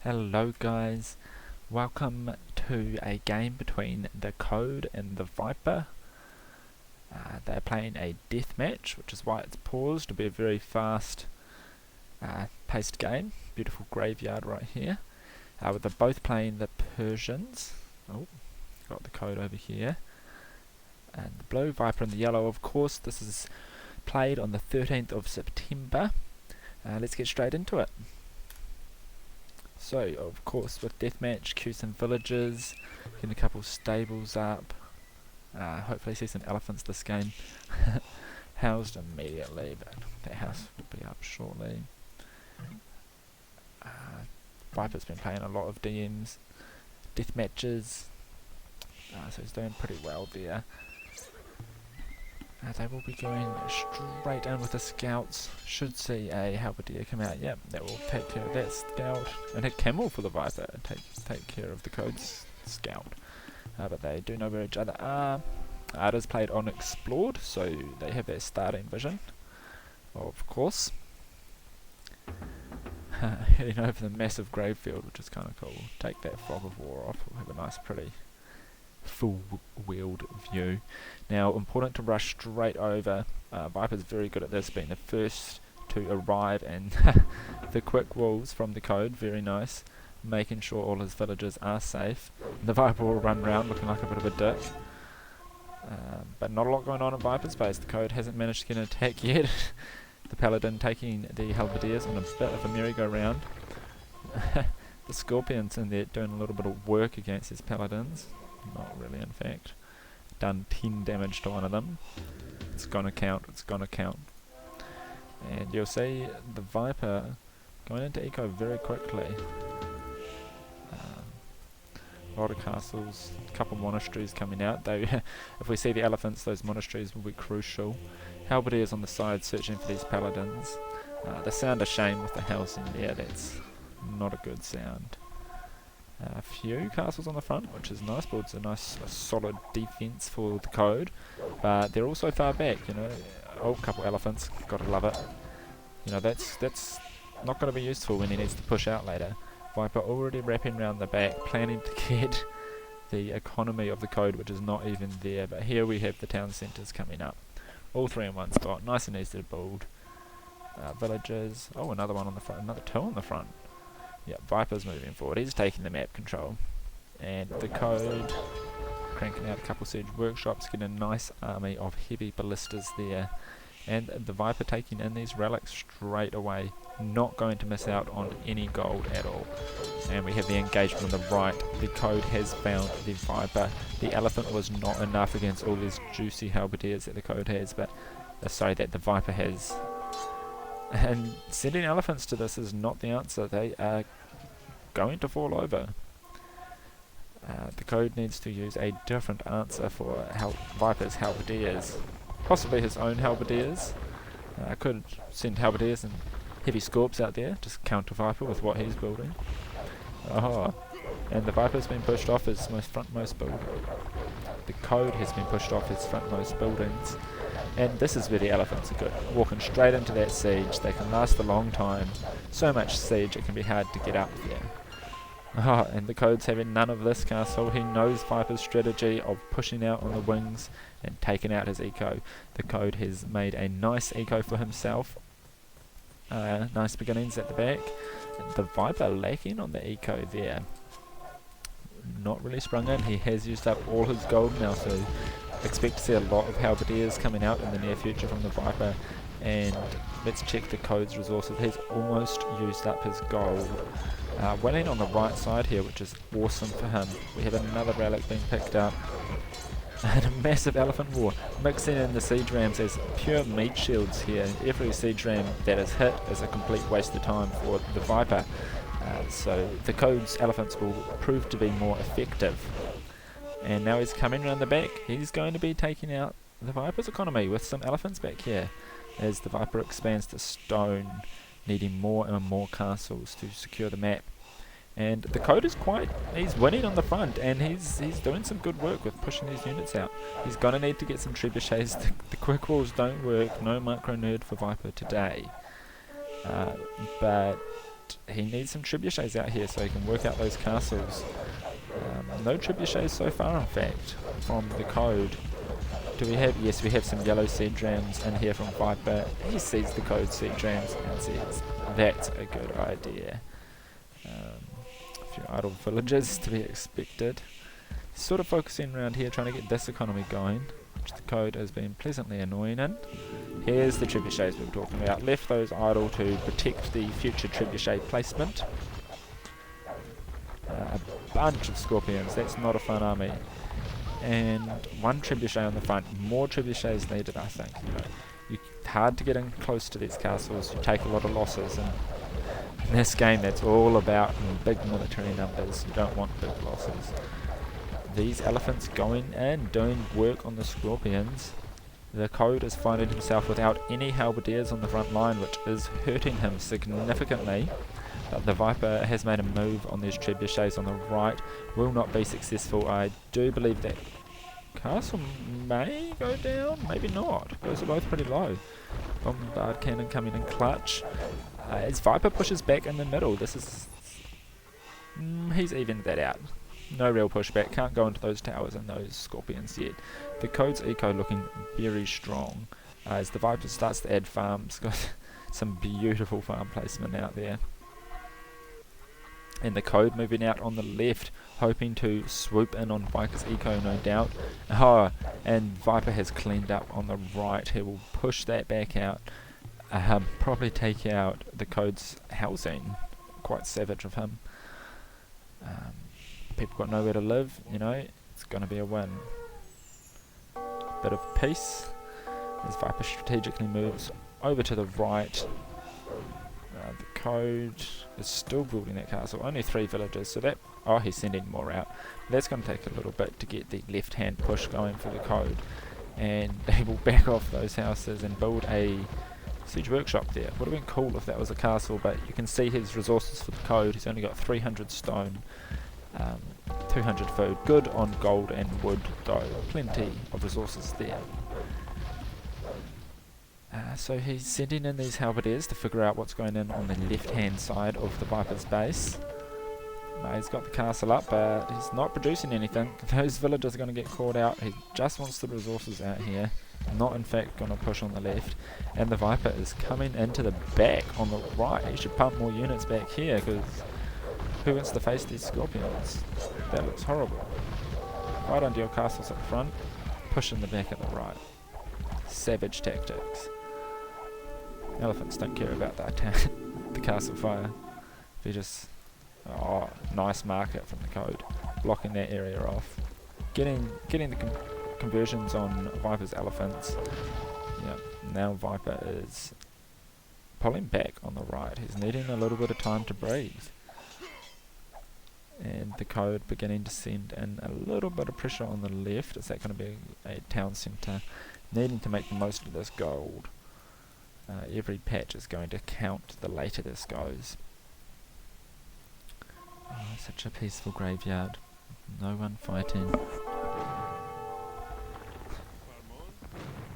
Hello guys, welcome to a game between TheCode and TheViper. They're playing a deathmatch, which is why it's paused. It'll be a very fast paced game. Beautiful graveyard right here. They're both playing the Persians. Oh, got TheCode over here. And the blue, Viper and the yellow, of course. This is played on the 13th of September. Let's get straight into it. So, of course, with deathmatch, queue some villages, getting a couple stables up. Hopefully see some elephants this game. Housed immediately, but that house will be up shortly. Viper's been playing a lot of DMs, deathmatches, so he's doing pretty well there. They will be going straight in with the scouts. Should see a halberdier come out. Yep, that will take care of that scout. And a camel for the Viper and take care of the code's scout. But they do know where each other are. It is played on explored, so they have their starting vision, of course. Heading over the massive grave field, which is kind of cool. Take that fog of war off. We'll have a nice, pretty full-wheeled view. Now, important to rush straight over. Viper's very good at this, being the first to arrive, and the quick walls from TheCode, very nice, making sure all his villagers are safe. The Viper will run around looking like a bit of a dick, but not a lot going on at Viper's base. TheCode hasn't managed to get an attack yet. The Paladin taking the halberdiers on a bit of a merry-go-round. The Scorpion's in there doing a little bit of work against his Paladins. Not really, in fact. Done 10 damage to one of them. It's gonna count, it's gonna count. And you'll see the Viper going into eco very quickly. A lot of castles, a couple monasteries coming out. Though, if we see the elephants, those monasteries will be crucial. Halberdiers on the side searching for these paladins. The sound of shame with the house in there, that's not a good sound. A few castles on the front, which is nice, but it's a nice solid defense for TheCode, but they're also far back, you know. Oh, couple elephants, gotta love it. You know, that's not going to be useful when he needs to push out later. Viper already wrapping around the back, planning to get the economy of TheCode, which is not even there, but here we have the town centres coming up. All three in one spot, nice and easy to build. Villages, oh, another one on the front, another two on the front. Yeah, Viper's moving forward. He's taking the map control. And TheCode cranking out a couple siege workshops, getting a nice army of heavy ballistas there. And the Viper taking in these relics straight away. Not going to miss out on any gold at all. And we have the engagement on the right. TheCode has found the Viper. The elephant was not enough against all these juicy halberdiers that TheCode has, but that the Viper has. And sending elephants to this is not the answer. They are going to fall over. TheCode needs to use a different answer for Viper's halberdiers. Possibly his own halberdiers. Could send halberdiers and heavy scorps out there, just counter Viper with what he's building. Oh, and the Viper's been pushed off his frontmost building. TheCode has been pushed off his frontmost buildings. And this is where the elephants are good. Walking straight into that siege, they can last a long time. So much siege, it can be hard to get up there. Oh, and TheCode's having none of this castle. He knows Viper's strategy of pushing out on the wings and taking out his eco. TheCode has made a nice eco for himself. Nice beginnings at the back. The Viper lacking on the eco there. Not really sprung in. He has used up all his gold now, so expect to see a lot of halberdiers coming out in the near future from the Viper. And let's check TheCode's resources. He's almost used up his gold. Winning on the right side here, which is awesome for him. We have another relic being picked up. And a massive elephant war. Mixing in the siege rams as pure meat shields here. Every siege ram that is hit is a complete waste of time for the Viper. So TheCode's elephants will prove to be more effective. And now he's coming around the back. He's going to be taking out the Viper's economy with some elephants back here. As the Viper expands to stone, needing more and more castles to secure the map. And TheCode he's winning on the front, and he's doing some good work with pushing these units out. He's going to need to get some trebuchets. The quick walls don't work. No micro nerd for Viper today. But but he needs some trebuchets out here so he can work out those castles. No trebuchets so far, in fact, from the code. Do we have? Yes, we have some yellow seed drams in here from Viper. He sees the code seed drams and says, that's a good idea. A few idle villagers to be expected. Sort of focusing around here, trying to get this economy going, which the code has been pleasantly annoying in. Here's the trebuchets we were talking about. Left those idle to protect the future trebuchet placement. A bunch of scorpions, that's not a fun army. And one trebuchet on the front. More trebuchets needed, I think. It's hard to get in close to these castles. You take a lot of losses, and in this game that's all about big military numbers. You don't want big losses. These elephants going in, doing work on the scorpions. The code is finding himself without any halberdiers on the front line, which is hurting him significantly. But the Viper has made a move on these trebuchets on the right. Will not be successful. I do believe that castle may go down, maybe not. Those are both pretty low. Bombard cannon coming in clutch. As Viper pushes back in the middle, this is... he's evened that out. No real pushback, can't go into those towers and those scorpions yet. The code's eco looking very strong. As the Viper starts to add farms, got some beautiful farm placement out there. And the code moving out on the left, hoping to swoop in on Viper's eco, no doubt. And Viper has cleaned up on the right. He will push that back out, probably take out the code's housing. Quite savage of him. People got nowhere to live, it's going to be a win. Bit of peace as Viper strategically moves over to the right. The code is still building that castle, only 3 villages, so that... he's sending more out. That's going to take a little bit to get the left hand push going for the code, and they will back off those houses and build a siege workshop there. Would have been cool if that was a castle, but you can see his resources for the code. He's only got 300 stone, 200 food, good on gold and wood though, plenty of resources there. So he's sending in these halberdiers to figure out what's going on the left hand side of the Viper's base. He's got the castle up, but he's not producing anything. Those villagers are going to get caught out. He just wants the resources out here, not in fact going to push on the left. And the Viper is coming into the back on the right. He should pump more units back here, because who wants to face these scorpions? That looks horrible. Right under your castles at the front, push in the back at the right. Savage tactics. Elephants don't care about the castle fire. They just... nice market from the code. Blocking that area off. Getting the conversions on Viper's elephants. Now Viper is pulling back on the right. He's needing a little bit of time to breathe. And the code beginning to send in a little bit of pressure on the left. Is that going to be a town centre? Needing to make the most of this gold. Every patch is going to count the later this goes. Such a peaceful graveyard. No one fighting.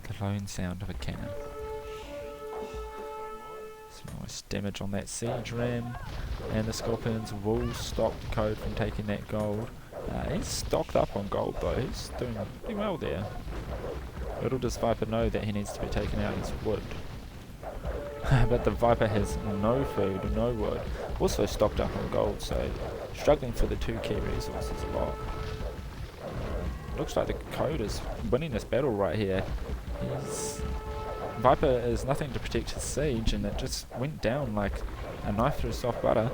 The lone sound of a cannon. Some nice damage on that siege ram. And the scorpions will stop the code from taking that gold. He's stocked up on gold though. He's doing pretty well there. Little does Viper know that he needs to be taking out his wood. But the Viper has no food, no wood. Also stocked up on gold, so struggling for the 2 key resources a lot. Looks like the code is winning this battle right here. Viper is nothing to protect his siege, and it just went down like a knife through soft butter.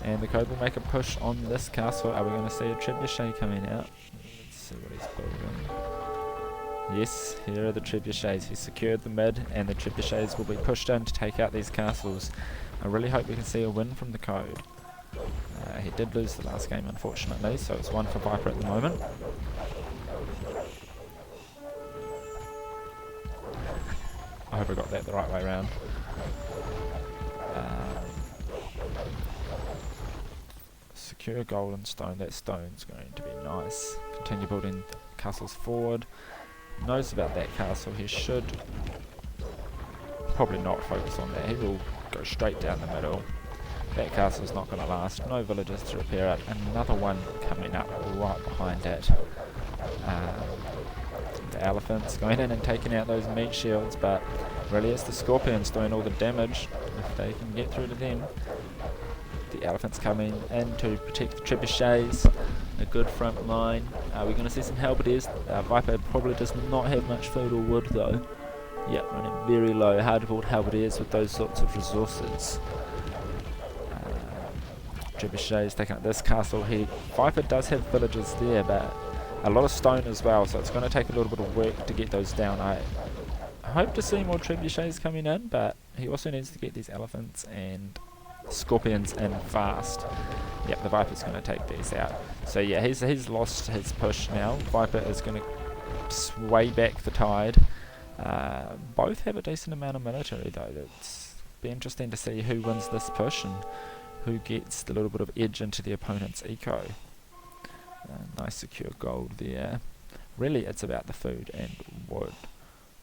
And the code will make a push on this castle. Are we going to see a trebuchet coming out? Let's see what he's building. Yes, here are the trebuchets. He secured the mid, and the trebuchets will be pushed in to take out these castles. I really hope we can see a win from the code. He did lose the last game, unfortunately, so it's 1 for Viper at the moment. I hope I got that the right way around. Secure gold and stone. That stone's going to be nice. Continue building castles forward. Knows about that castle. He should probably not focus on that. He will go straight down the middle. That castle's not going to last. No villagers to repair it. Another one coming up right behind it. The elephants going in and taking out those meat shields, but really it's the scorpions doing all the damage if they can get through to them. The elephants coming in to protect the trebuchets. A good front line. We're going to see some halberdiers. Viper probably does not have much food or wood though. Yep, running very low. Hard to build halberdiers with those sorts of resources. Trebuchets taking up this castle here. Viper does have villagers there, but a lot of stone as well, so it's going to take a little bit of work to get those down. I hope to see more trebuchets coming in, but he also needs to get these elephants and scorpions in fast. Yep, the Viper's going to take these out. So yeah, he's lost his push now. Viper is going to sway back the tide. Both have a decent amount of military though. It's be interesting to see who wins this push and who gets the little bit of edge into the opponent's eco. Nice secure gold there. Really it's about the food and wood,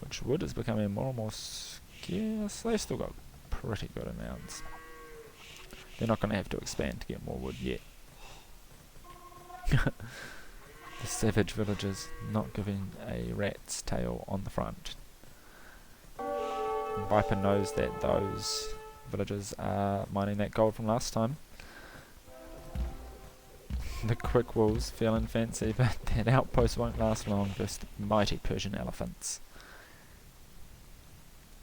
which wood is becoming more and more scarce. They've still got pretty good amounts. They're not going to have to expand to get more wood yet. The savage villagers not giving a rat's tail on the front. Viper knows that those villagers are mining that gold from last time. The quick walls feeling fancy, but that outpost won't last long versus the mighty Persian elephants.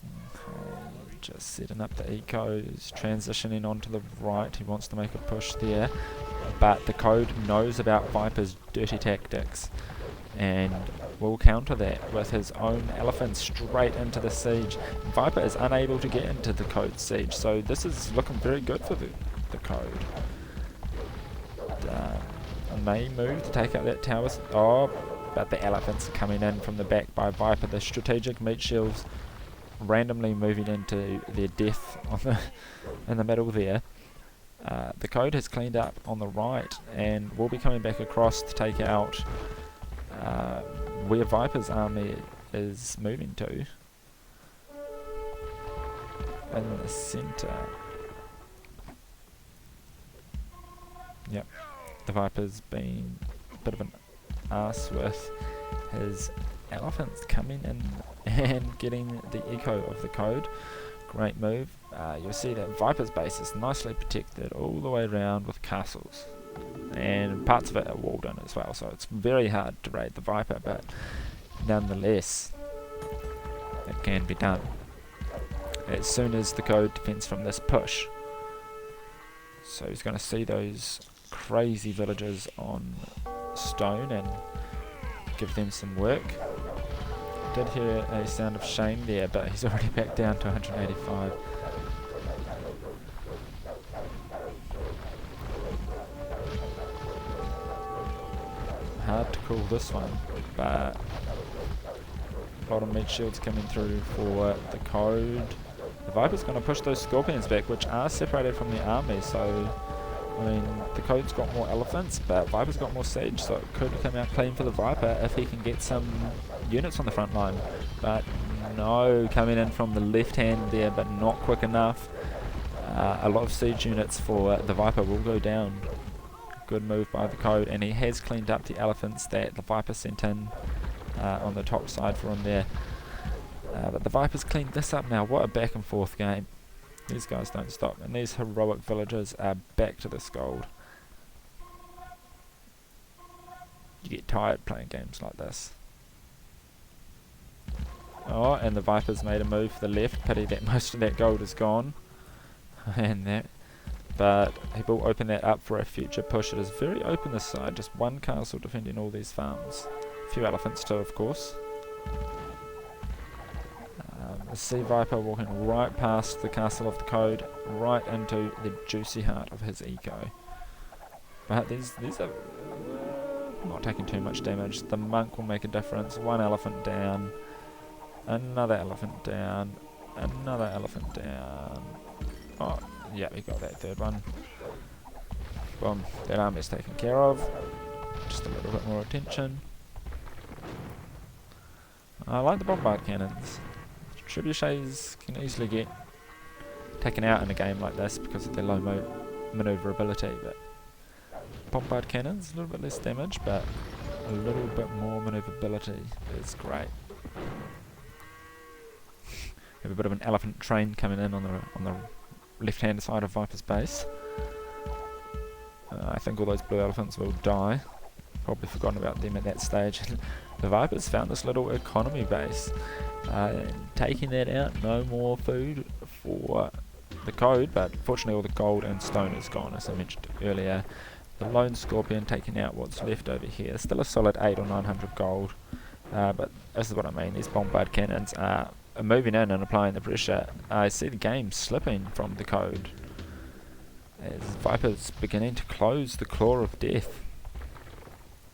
Okay, just setting up the ecos, transitioning onto the right. He wants to make a push there, but the code knows about Viper's dirty tactics and will counter that with his own elephants straight into the siege. Viper is unable to get into the code siege, so this is looking very good for the code. May move to take out that tower. Oh, but the elephants are coming in from the back by Viper. The strategic meat shields randomly moving into their death on in the middle there. The code has cleaned up on the right and will be coming back across to take out where Viper's army is moving to. In the centre. Yep. The Viper's been a bit of an arse with his elephants coming in and getting the echo of the code. Great move. You'll see that Viper's base is nicely protected all the way around with castles. And parts of it are walled in as well, so it's very hard to raid the Viper, but nonetheless, it can be done. As soon as the code defends from this push. So he's going to see those crazy villagers on stone and give them some work. Did hear a sound of shame there, but he's already back down to 185. Hard to call this one, but a lot of meat shields coming through for the code. The Viper's going to push those scorpions back, which are separated from the army, so I mean, the code's got more elephants, but Viper's got more siege, so it could come out clean for the Viper if he can get some units on the front line. But no, coming in from the left hand there, but not quick enough. A lot of siege units for the Viper will go down. Good move by the code, and he has cleaned up the elephants that the Viper sent in on the top side for him there. But the Viper's cleaned this up now. What a back and forth game. These guys don't stop, and these heroic villagers are back to this gold. You get tired playing games like this. Oh, and the Viper's made a move for the left. Pity that most of that gold is gone. And that, but he will open that up for a future push. It is very open this side, just one castle defending all these farms. A few elephants too, of course. The Sea Viper walking right past the castle of the code, right into the juicy heart of his eco. But these are not taking too much damage. The monk will make a difference. One elephant down, another elephant down, another elephant down. Oh, yeah, we got that third one. Boom, that army is taken care of. Just a little bit more attention. I like the bombard cannons. trebuchets can easily get taken out in a game like this because of their low maneuverability, but bombard cannons, a little bit less damage, but a little bit more maneuverability is great. We have a bit of an elephant train coming in on the left-hand side of Viper's base. I think all those blue elephants will die. Probably forgotten about them at that stage. The Vipers found this little economy base. Taking that out, no more food for the code, but fortunately all the gold and stone is gone, as I mentioned earlier. The lone scorpion taking out what's left over here. Still a solid 800 or 900 gold, but this is what I mean. These bombard cannons are moving in and applying the pressure. I see the game slipping from the code as Viper's beginning to close the claw of death.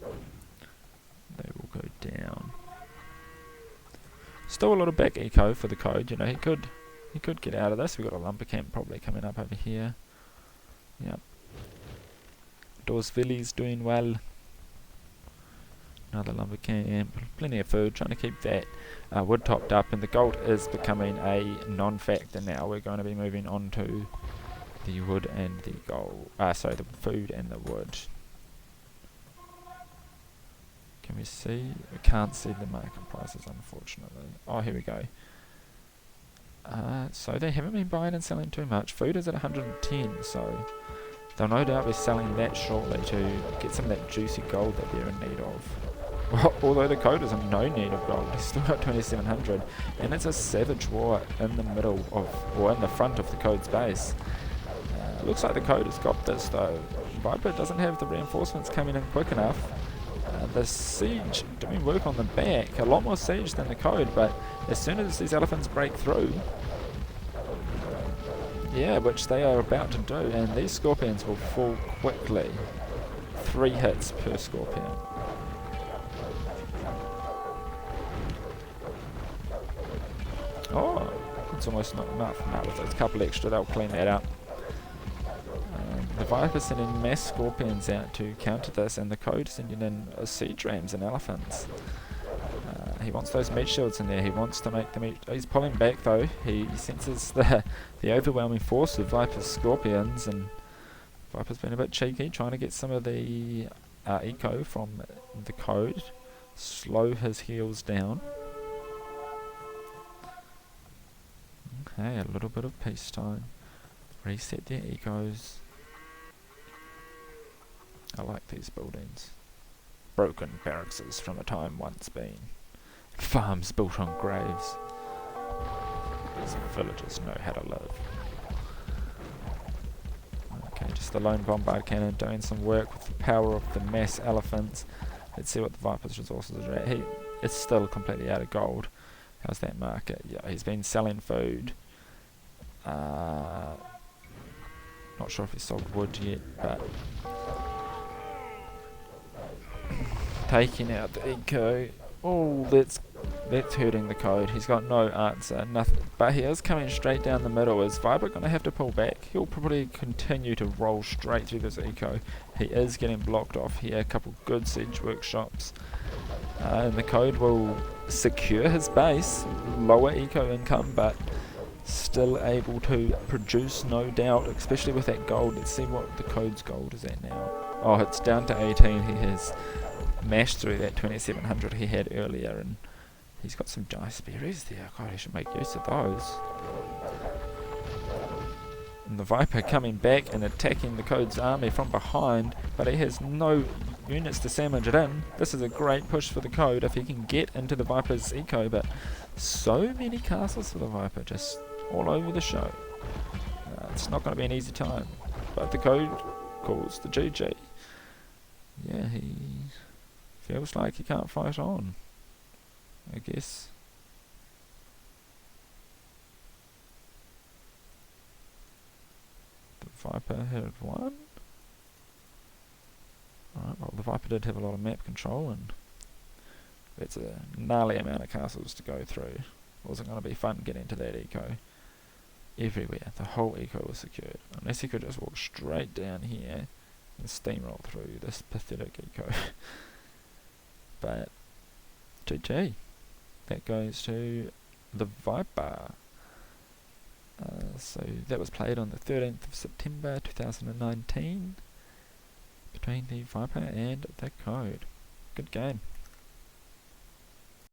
They will go down. Still a lot of back eco for the code. You know, he could get out of this. We've got a lumber camp probably coming up over here. Yep. Dorsvilli's doing well. Another lumber camp. Plenty of food. Trying to keep that wood topped up, and the gold is becoming a non-factor now. We're going to be moving on to the wood and the gold. Sorry, the food and the wood. Can we see? We can't see the market prices, unfortunately. Oh, here we go. So they haven't been buying and selling too much. Food is at 110, so they'll no doubt be selling that shortly to get some of that juicy gold that they're in need of. Well, although the code is in no need of gold, he's still got 2700, and it's a savage war in the middle of, or in the front of the code's base. Looks like the code has got this though. Viper doesn't have the reinforcements coming in quick enough. The siege doing work on the back, a lot more siege than the code, but as soon as these elephants break through, yeah, which they are about to do, and these scorpions will fall quickly. 3 hits per scorpion. Oh, it's almost not enough. No, with a couple extra, they'll clean that up. The Viper sending mass scorpions out to counter this, and the code sending in siege rams and elephants. He wants those meat shields in there. He wants to make the meat. He's pulling back though. He senses the overwhelming force of Viper's scorpions, and Viper's been a bit cheeky, trying to get some of the eco from the code. Slow his heels down. Okay, a little bit of peacetime. Reset their ecos. I like these buildings. Broken barracks from a time once been. Farms built on graves. These villagers know how to live. Okay, just the lone bombard cannon doing some work with the power of the mass elephants. Let's see what the Viper's resources are at. He is still completely out of gold. How's that market? Yeah, he's been selling food. Not sure if he sold wood yet, but taking out the eco. Oh, that's hurting the code. He's got no answer, nothing. But he is coming straight down the middle. Is Viper going to have to pull back? He'll probably continue to roll straight through this eco. He is getting blocked off here. A couple good siege workshops. And the code will secure his base. Lower eco income, but still able to produce, no doubt, especially with that gold. Let's see what the code's gold is at now. Oh, it's down to 18. He has mashed through that 2700 he had earlier, and he's got some dice berries there. God, he should make use of those. And the Viper coming back and attacking the code's army from behind, but he has no units to sandwich it in. This is a great push for the code if he can get into the Viper's eco, but so many castles for the Viper, just all over the show. It's not going to be an easy time, but the code calls the GG. Yeah, he feels like he can't fight on, I guess. The Viper had won. Alright, well, the Viper did have a lot of map control, and it's a gnarly amount of castles to go through. It wasn't going to be fun getting to that eco. Everywhere, the whole eco was secured, unless he could just walk straight down here and steamroll through this pathetic eco. But GG. That goes to The Viper. So that was played on the 13th of September 2019 between the Viper and the Code. Good game.